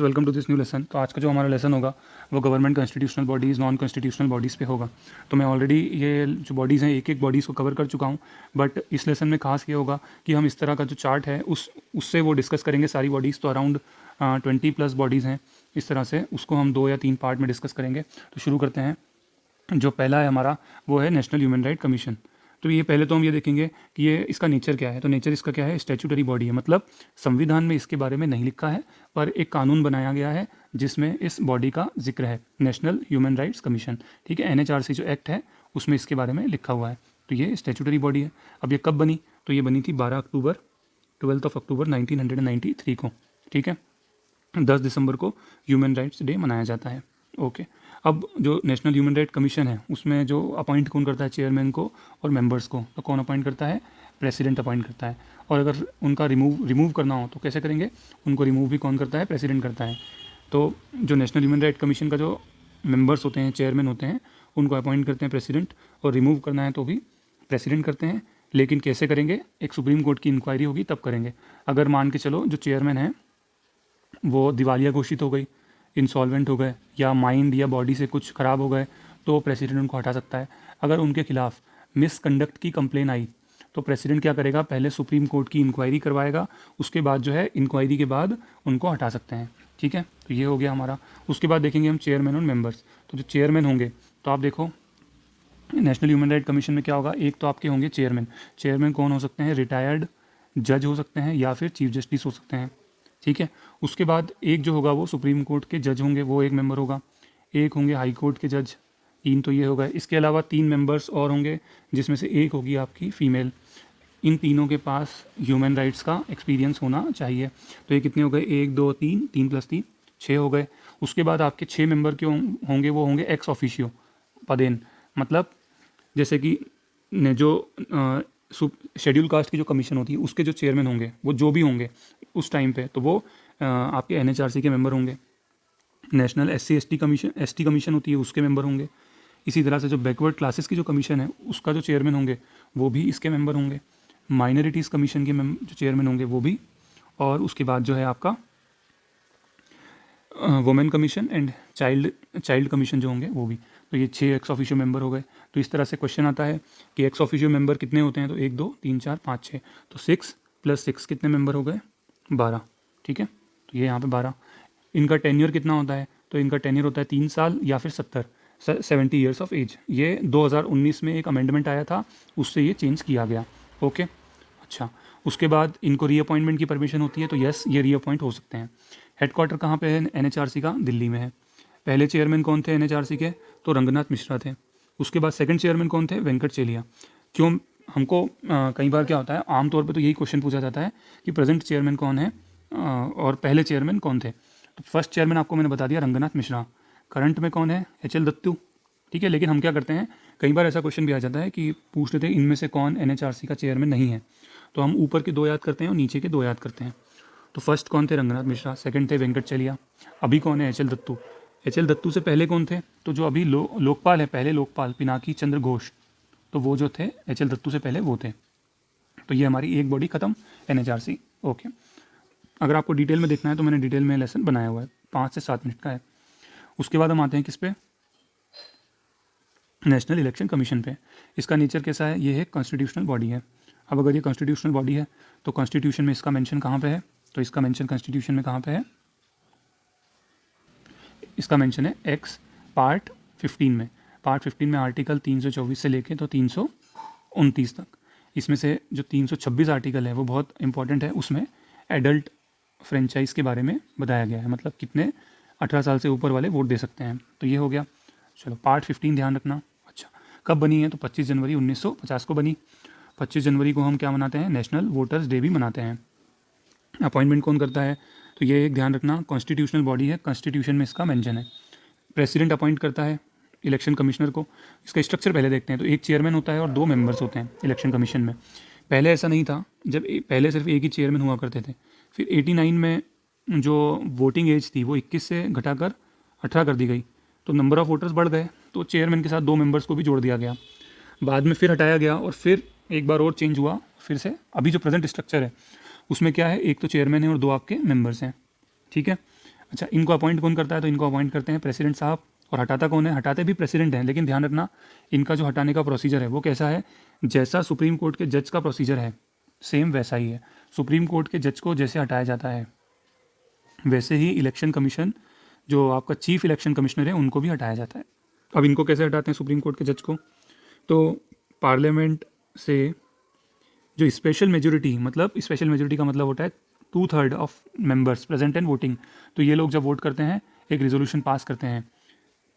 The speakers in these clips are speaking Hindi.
Welcome to this new lesson. तो आज का जो हमारा लेसन होगा वो government constitutional bodies, non constitutional bodies पे होगा। तो मैं ऑलरेडी ये जो बॉडीज़ हैं एक एक बॉडीज़ को कवर कर चुका हूँ, बट इस लेसन में खास ये होगा कि हम इस तरह का जो चार्ट है उससे वो डिस्कस करेंगे सारी बॉडीज़। तो अराउंड 20+ बॉडीज़ हैं इस तरह से, उसको हम 2 या 3 पार्ट में डिस्कस करेंगे। तो शुरू करते हैं। जो पहला है हमारा वो है नेशनल ह्यूमन राइट कमीशन। तो ये पहले तो हम ये देखेंगे कि ये इसका नेचर क्या है। तो नेचर इसका क्या है, स्टैट्यूटरी बॉडी है, मतलब संविधान में इसके बारे में नहीं लिखा है, पर एक कानून बनाया गया है जिसमें इस बॉडी का जिक्र है, नेशनल ह्यूमन राइट्स कमीशन। ठीक है, NHRC जो एक्ट है उसमें इसके बारे में लिखा हुआ है। तो ये स्टैट्यूटरी बॉडी है। अब ये कब बनी, तो ये बनी थी 12 अक्टूबर 1993 को। ठीक है, 10 दिसंबर को ह्यूमन राइट्स डे मनाया जाता है। ओके, अब जो नेशनल ह्यूमन राइट कमीशन है उसमें जो अपॉइंट कौन करता है, चेयरमैन को और मेंबर्स को। तो कौन अपॉइंट करता है, प्रेसिडेंट अपॉइंट करता है। और अगर उनका रिमूव करना हो तो कैसे करेंगे, उनको रिमूव भी कौन करता है, प्रेसिडेंट करता है। तो जो नेशनल ह्यूमन राइट कमीशन का जो मेंबर्स होते हैं, चेयरमैन होते हैं, उनको अपॉइंट करते हैं प्रेसिडेंट, और रिमूव करना है तो भी प्रेसिडेंट करते हैं। लेकिन कैसे करेंगे, एक सुप्रीम कोर्ट की इंक्वायरी होगी तब करेंगे। अगर मान के चलो जो चेयरमैन है वो दिवालिया घोषित हो गई, इंसॉल्वेंट हो गए, या माइंड या बॉडी से कुछ ख़राब हो गए, तो प्रेसिडेंट उनको हटा सकता है। अगर उनके खिलाफ मिसकंडक्ट की कंप्लेन आई तो प्रेसिडेंट क्या करेगा, पहले सुप्रीम कोर्ट की इंक्वायरी करवाएगा, उसके बाद जो है इंक्वायरी के बाद उनको हटा सकते हैं। ठीक है, तो ये हो गया हमारा। उसके बाद देखेंगे हम चेयरमैन और मेंबर्स। तो जो चेयरमैन होंगे, तो आप देखो नेशनल ह्यूमन राइट कमीशन में क्या होगा, एक तो आपके होंगे चेयरमैन। चेयरमैन कौन हो सकते हैं, रिटायर्ड जज हो सकते हैं या फिर चीफ जस्टिस हो सकते हैं। ठीक है, उसके बाद एक जो होगा वो सुप्रीम कोर्ट के जज होंगे, वो एक मेंबर होगा। एक होंगे हाई कोर्ट के जज, 3 तो ये हो गए। इसके अलावा 3 मेंबर्स और होंगे, जिसमें से एक होगी आपकी फीमेल। इन तीनों के पास ह्यूमन राइट्स का एक्सपीरियंस होना चाहिए। तो ये कितने हो गए, 1 2 3, 3 + 3 6 हो गए। उसके बाद आपके 6 मेंबर क्यों होंगे, वो होंगे एक्स ऑफिशियो पदेन, मतलब जैसे कि जो शेड्यूल कास्ट की जो कमीशन होती है उसके जो चेयरमैन होंगे, वो जो भी होंगे उस टाइम पे, तो वो आपके NHRC के मेंबर होंगे। नेशनल SC/ST कमीशन होती है उसके मेंबर होंगे। इसी तरह से जो बैकवर्ड क्लासेस की जो कमीशन है उसका जो चेयरमैन होंगे वो भी इसके मेंबर होंगे। माइनॉरिटीज़ कमीशन के जो चेयरमैन होंगे वो भी। और उसके बाद जो है आपका women commission and child commission जो होंगे वो भी। तो ये 6 एक्स ऑफिशियो मेंबर हो गए। तो इस तरह से क्वेश्चन आता है कि एक्स ऑफिशियो मेंबर कितने होते हैं, तो 1 2 3 4 5 6, तो 6 + 6 कितने मेंबर हो गए, 12। ठीक है, तो ये यहाँ पे 12। इनका टेन्योर कितना होता है, तो इनका टेन्योर होता है 3 साल या फिर 70 ईयर्स ऑफ एज। ये 2019 में एक अमेंडमेंट आया था, उससे ये चेंज किया गया। ओके, अच्छा, उसके बाद इनको रीअपॉइंटमेंट की परमिशन होती है, तो यस ये रीअपॉइंट हो सकते हैं। हेडक्वार्टर कहाँ पे है NHRC का, दिल्ली में है। पहले चेयरमैन कौन थे NHRC के, तो रंगनाथ मिश्रा थे। उसके बाद सेकंड चेयरमैन कौन थे, वेंकट चेलिया। क्यों, हमको कई बार क्या होता है, आमतौर पे तो यही क्वेश्चन पूछा जाता है कि प्रेजेंट चेयरमैन कौन है और पहले चेयरमैन कौन थे। तो फर्स्ट चेयरमैन आपको मैंने बता दिया, रंगनाथ मिश्रा। करंट में कौन है, HL दत्तू। ठीक है, लेकिन हम क्या करते हैं, कई बार ऐसा क्वेश्चन भी आ जाता है कि पूछ लेते हैं इनमें से कौन NHRC का चेयरमैन नहीं है, तो हम ऊपर के 2 याद करते हैं और नीचे के 2 याद करते हैं। तो फर्स्ट कौन थे, रंगनाथ मिश्रा। सेकंड थे वेंकट चलिया। अभी कौन है, HL दत्तू। HL दत्तू से पहले कौन थे, तो जो अभी लोकपाल है, पहले लोकपाल पिनाकी चंद्र घोष, तो वो जो थे HL दत्तू से पहले वो थे। तो ये हमारी एक बॉडी खत्म, NHRC। ओके, अगर आपको डिटेल में देखना है तो मैंने डिटेल में लेसन बनाया हुआ है, 5 से 7 मिनट का है। उसके बाद हम आते हैं किस पे, नेशनल इलेक्शन कमीशन पे। इसका नेचर कैसा है, ये है कॉन्स्टिट्यूशनल बॉडी है। अब अगर ये कॉन्स्टिट्यूशनल बॉडी है तो कॉन्स्टिट्यूशन में इसका मेंशन कहाँ पे है, तो इसका मेंशन कॉन्स्टिट्यूशन में कहाँ पे है, इसका मेंशन है एक्स पार्ट 15 में। पार्ट 15 में आर्टिकल 324 से लेके तो 329 तक। इसमें से जो 326 आर्टिकल है वो बहुत इंपॉर्टेंट है। उसमें एडल्ट फ्रेंचाइज के बारे में बताया गया है, मतलब कितने 18 साल से ऊपर वाले वोट दे सकते हैं। तो ये हो गया। चलो पार्ट 15 ध्यान रखना। अच्छा, कब बनी है, तो 25 जनवरी 1950 को बनी। 25 जनवरी को हम क्या मनाते हैं, नेशनल वोटर्स डे भी मनाते हैं। अपॉइंटमेंट कौन करता है, तो ये एक ध्यान रखना, कॉन्स्टिट्यूशनल बॉडी है, कॉन्स्टिट्यूशन में इसका मेंशन है। प्रेसिडेंट अपॉइंट करता है इलेक्शन कमिश्नर को। इसका स्ट्रक्चर पहले देखते हैं। तो एक चेयरमैन होता है और 2 मेंबर्स होते हैं इलेक्शन कमीशन में। पहले ऐसा नहीं था, जब पहले सिर्फ एक ही चेयरमैन हुआ करते थे। फिर 89 में जो वोटिंग एज थी वो 21 से घटाकर 18 कर दी गई, तो नंबर ऑफ़ वोटर्स बढ़ गए, तो चेयरमैन के साथ 2 मेंबर्स को भी जोड़ दिया गया। बाद में फिर हटाया गया और फिर एक बार और चेंज हुआ फिर से। अभी जो प्रेजेंट स्ट्रक्चर है उसमें क्या है, एक तो चेयरमैन है और 2 आपके मेंबर्स हैं। ठीक है, अच्छा, इनको अपॉइंट कौन करता है? तो इनको अपॉइंट करते हैं प्रेसिडेंट साहब। और हटाता कौन है? हटाते भी प्रेसिडेंट हैं, लेकिन ध्यान रखना इनका जो हटाने का प्रोसीजर है वो कैसा है? जैसा सुप्रीम कोर्ट के जज का प्रोसीजर है सेम वैसा ही है। सुप्रीम कोर्ट के जज को जैसे हटाया जाता है वैसे ही इलेक्शन कमीशन, जो आपका चीफ इलेक्शन कमिश्नर है, उनको भी हटाया जाता है। अब इनको कैसे हटाते हैं सुप्रीम कोर्ट के जज को? तो पार्लियामेंट से जो स्पेशल मेजोरिटी, मतलब स्पेशल मेजोरिटी का मतलब होता है 2/3 of members present and voting. तो ये लोग जब वोट करते हैं, एक रेजोल्यूशन पास करते हैं,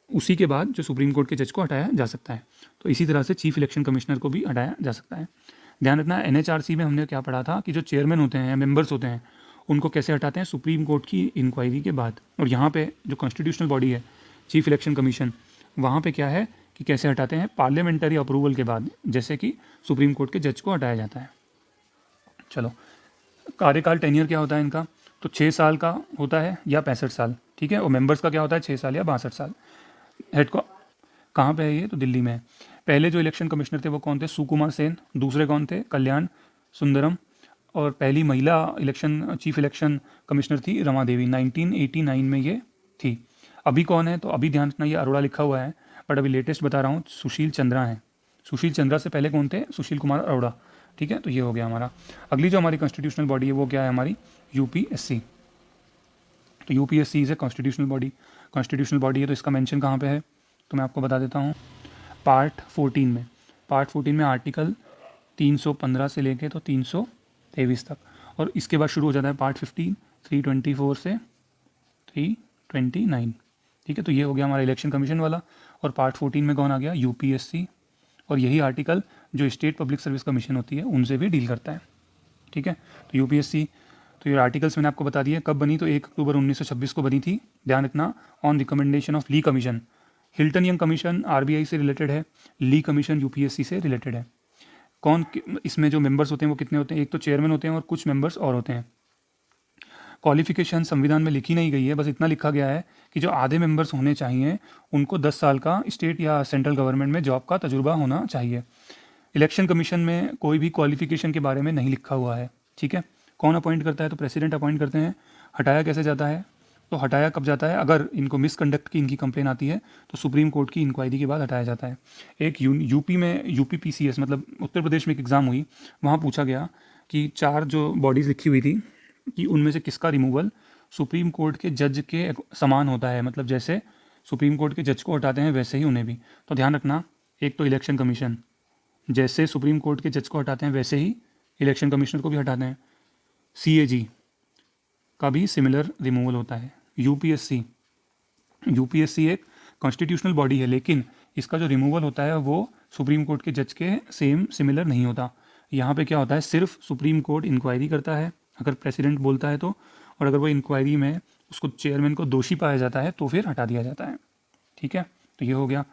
उसी के बाद जो सुप्रीम कोर्ट के जज को हटाया जा सकता है। तो इसी तरह से चीफ इलेक्शन कमिश्नर को भी हटाया जा सकता है। ध्यान रखना, एनएचआरसी में हमने क्या पढ़ा था कि जो चेयरमैन होते हैं या मेंबर्स होते हैं उनको कैसे हटाते हैं? सुप्रीम कोर्ट की इंक्वायरी के बाद। और यहाँ पे जो कॉन्स्टिट्यूशनल बॉडी है चीफ इलेक्शन कमीशन, वहाँ पे क्या है कि कैसे हटाते हैं? पार्लियामेंटरी अप्रूवल के बाद, जैसे कि सुप्रीम कोर्ट के जज को हटाया जाता है। चलो, कार्यकाल टेन्योर क्या होता है इनका? तो 6 साल का होता है या 65 साल, ठीक है। और मेंबर्स का क्या होता है? 6 साल या 62 साल। हेड को कहाँ पे है ये? तो दिल्ली में है। पहले जो इलेक्शन कमिश्नर थे वो कौन थे? सुकुमार सेन। दूसरे कौन थे? कल्याण सुंदरम। और पहली महिला इलेक्शन चीफ इलेक्शन कमिश्नर थी रमा देवी, 1989 में ये थी। अभी कौन है? तो अभी ध्यान रखना, ये अरोड़ा लिखा हुआ है बट अभी लेटेस्ट बता रहा हूँ, सुशील चंद्रा है। सुशील चंद्रा से पहले कौन थे? सुशील कुमार अरोड़ा, ठीक है। तो ये हो गया हमारा। अगली जो हमारी कॉन्स्टिट्यूशनल बॉडी है वो क्या है? हमारी यूपीएससी। तो UPSC is a constitutional body. Constitutional body है तो इसका मेंशन कहाँ पे है? तो मैं आपको बता देता हूँ, पार्ट 14 में। पार्ट 14 में आर्टिकल 315 से लेके तो 323 तक। और इसके बाद शुरू हो जाता है पार्ट 15, 324 से 329, ठीक है। तो ये हो गया हमारा इलेक्शन कमीशन वाला। और पार्ट 14 में कौन आ गया? यूपीएससी। और यही आर्टिकल जो स्टेट पब्लिक सर्विस कमीशन होती है उनसे भी डील करता है, ठीक है। तो यूपीएससी, तो ये आर्टिकल्स मैंने आपको बता दिए। कब बनी? तो 1 अक्टूबर 1926 को बनी थी। ध्यान रखना, on recommendation of Lee commission. Hilton Young commission RBI से रिलेटेड है, ली कमीशन यूपीएससी से रिलेटेड है। कौन इसमें जो मेंबर्स होते हैं वो कितने होते हैं? एक तो चेयरमैन होते हैं और कुछ मेंबर्स और होते हैं। क्वालिफिकेशन संविधान में लिखी नहीं गई है, बस इतना लिखा गया है कि जो आधे मेंबर्स होने चाहिए उनको 10 साल का स्टेट या सेंट्रल गवर्नमेंट में जॉब का तजुर्बा होना चाहिए। इलेक्शन कमीशन में कोई भी क्वालिफिकेशन के बारे में नहीं लिखा हुआ है, ठीक है। कौन अपॉइंट करता है? तो प्रेसिडेंट अपॉइंट करते हैं। हटाया कैसे जाता है? तो हटाया कब जाता है? अगर इनको मिसकंडक्ट की इनकी कंप्लेन आती है तो सुप्रीम कोर्ट की इंक्वायरी के बाद हटाया जाता है। एक यूपी में यूपीपीसीएस मतलब उत्तर प्रदेश में एक एग्ज़ाम हुई, वहाँ पूछा गया कि 4 जो बॉडीज़ लिखी हुई थी कि उनमें से किसका रिमूवल सुप्रीम कोर्ट के जज के समान होता है, मतलब जैसे सुप्रीम कोर्ट के जज को हटाते हैं वैसे ही उन्हें भी। तो ध्यान रखना, एक तो इलेक्शन कमीशन जैसे सुप्रीम कोर्ट के जज को हटाते हैं वैसे ही इलेक्शन कमिश्नर को भी हटाते हैं। सीएजी का भी सिमिलर रिमूवल होता है। यूपीएससी, यूपीएससी एक कॉन्स्टिट्यूशनल बॉडी है, लेकिन इसका जो रिमूवल होता है वो सुप्रीम कोर्ट के जज के सेम सिमिलर नहीं होता। यहाँ पे क्या होता है? सिर्फ सुप्रीम कोर्ट इंक्वायरी करता है अगर प्रेसिडेंट बोलता है तो, और अगर वो इंक्वायरी में उसको चेयरमैन को दोषी पाया जाता है तो फिर हटा दिया जाता है, ठीक है। तो ये हो गया।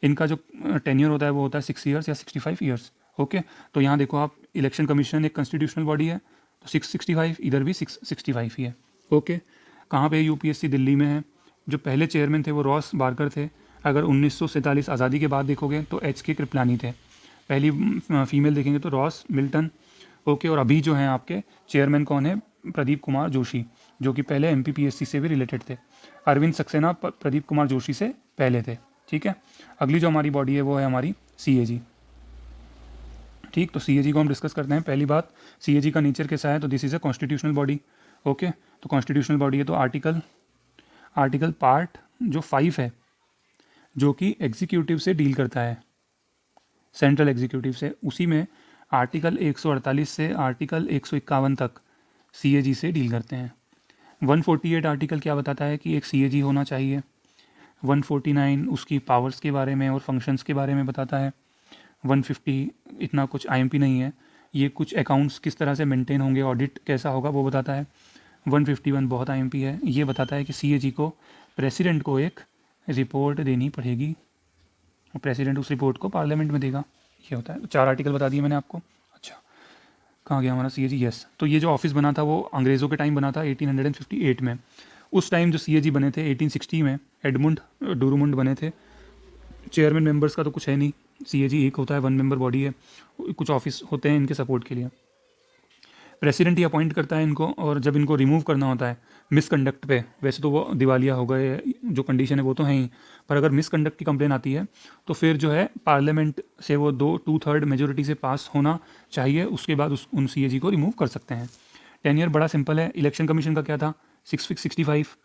इनका जो टेन्योर होता है वो होता है 6 ईयर्स या 65 ईयर्स, ओके। तो यहाँ देखो आप, इलेक्शन कमीशन एक कॉन्स्टिट्यूशनल बॉडी है तो 665, इधर भी 665 ही है, ओके। कहाँ पे? यूपीएससी दिल्ली में है। जो पहले चेयरमैन थे वो रॉस बारकर थे। अगर 1947 आज़ादी के बाद देखोगे तो एच के कृपलानी थे। पहली फीमेल देखेंगे तो रॉस मिल्टन, ओके। और अभी जो हैं आपके चेयरमैन कौन है? प्रदीप कुमार जोशी, जो कि पहले एमपीपीएससी से भी रिलेटेड थे। अरविंद सक्सेना प्रदीप कुमार जोशी से पहले थे, ठीक है। अगली जो हमारी बॉडी है वो है हमारी सीएजी, ठीक। तो सीएजी को हम डिस्कस करते हैं। पहली बात, सीएजी का नेचर कैसा है? तो this is a constitutional body, okay. तो कॉन्स्टिट्यूशनल बॉडी है तो आर्टिकल पार्ट जो 5 है जो कि एग्जीक्यूटिव से डील करता है, सेंट्रल एग्जीक्यूटिव से, उसी में आर्टिकल 148 से आर्टिकल 151 तक सीएजी से डील करते हैं। 148 आर्टिकल क्या बताता है कि एक सीएजी होना चाहिए। 149 उसकी पावर्स के बारे में और फंक्शंस के बारे में बताता है। 150 इतना कुछ आईएमपी नहीं है, ये कुछ अकाउंट्स किस तरह से मेंटेन होंगे, ऑडिट कैसा होगा वो बताता है। 151 बहुत आईएमपी है, ये बताता है कि सीएजी को प्रेसिडेंट को एक रिपोर्ट देनी पड़ेगी और प्रेसिडेंट उस रिपोर्ट को पार्लियामेंट में देगा, ये होता है। तो 4 आर्टिकल बता दिए मैंने आपको। अच्छा, कहाँ गया हमारा सीएजी? यस, तो ये जो ऑफिस बना था वो अंग्रेज़ों के टाइम बना था 1858 में। उस टाइम जो सीएजी बने थे 1860 में एडमुंड डुरुमुंड बने थे। चेयरमैन मेंबर्स का तो कुछ है नहीं, सीएजी एक होता है, 1 मेंबर बॉडी है, कुछ ऑफिस होते हैं इनके सपोर्ट के लिए। प्रेसिडेंट ही अपॉइंट करता है इनको, और जब इनको रिमूव करना होता है मिसकंडक्ट पे, वैसे तो वो दिवालिया हो गए, जो कंडीशन है वो तो है ही, पर अगर मिसकंडक्ट की कंप्लेन आती है तो फिर जो है पार्लियामेंट से वो 2/3 मेजोरिटी से पास होना चाहिए, उसके बाद उन CAG को रिमूव कर सकते हैं। टेन्योर बड़ा सिंपल है। इलेक्शन कमीशन का क्या था, 65,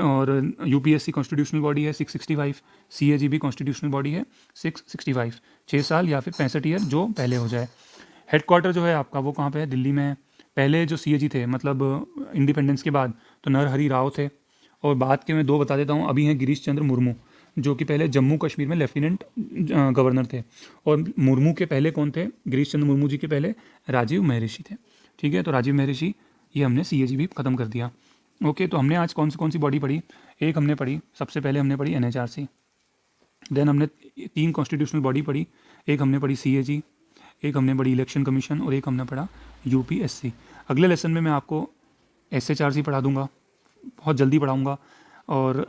और UPSC कॉन्स्टिट्यूशनल बॉडी है 665, CAG भी कॉन्स्टिट्यूशनल बॉडी है 665, 6 साल या फिर 65 ईयर जो पहले हो जाए। हेडक्वार्टर जो है आपका वो कहाँ पे है, दिल्ली में है। पहले जो CAG थे मतलब इंडिपेंडेंस के बाद तो नरहरि राव थे, और बाद के मैं 2 बता देता हूँ। अभी हैं गिरीश चंद्र मुर्मू, जो कि पहले जम्मू कश्मीर में लेफ्टिनेंट गवर्नर थे, और मुर्मू के पहले कौन थे, गिरीश चंद्र मुर्मू जी के पहले राजीव महर्षि थे। ठीक है, तो राजीव महर्षि, ये हमने CAG भी ख़त्म कर दिया। ओके, तो हमने आज कौन सी बॉडी पढ़ी, एक हमने पढ़ी, सबसे पहले हमने पढ़ी NHRC, देन हमने 3 कॉन्स्टिट्यूशनल बॉडी पढ़ी, एक हमने पढ़ी CAG, एक हमने पढ़ी इलेक्शन कमीशन, और एक हमने पढ़ा UPSC। अगले लेसन में मैं आपको SHRC पढ़ा दूंगा, बहुत जल्दी पढ़ाऊंगा, और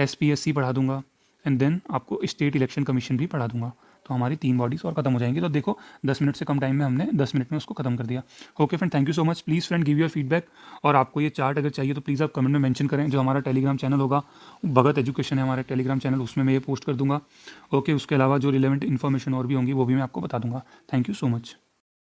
SPSC पढ़ा दूंगा, एंड देन आपको स्टेट इलेक्शन कमीशन भी पढ़ा दूंगा। तो हमारी 3 बॉडीज़ और ख़त्म हो जाएंगी। तो देखो 10 मिनट से कम टाइम में हमने 10 मिनट में उसको ख़त्म कर दिया। Okay friend, thank you so much. Please friend give your feedback, और आपको ये चार्ट अगर चाहिए तो प्लीज़ आप कमेंट में मेंशन करें। जो हमारा टेलीग्राम चैनल होगा, भगत एजुकेशन है हमारा टेलीग्राम चैनल, उसमें मैं ये पोस्ट कर दूंगा। ओके, उसके अलावा जो रिलेवेंट इन्फॉर्मेशन और भी होंगी वो भी मैं आपको बता दूंगा। Thank you so much.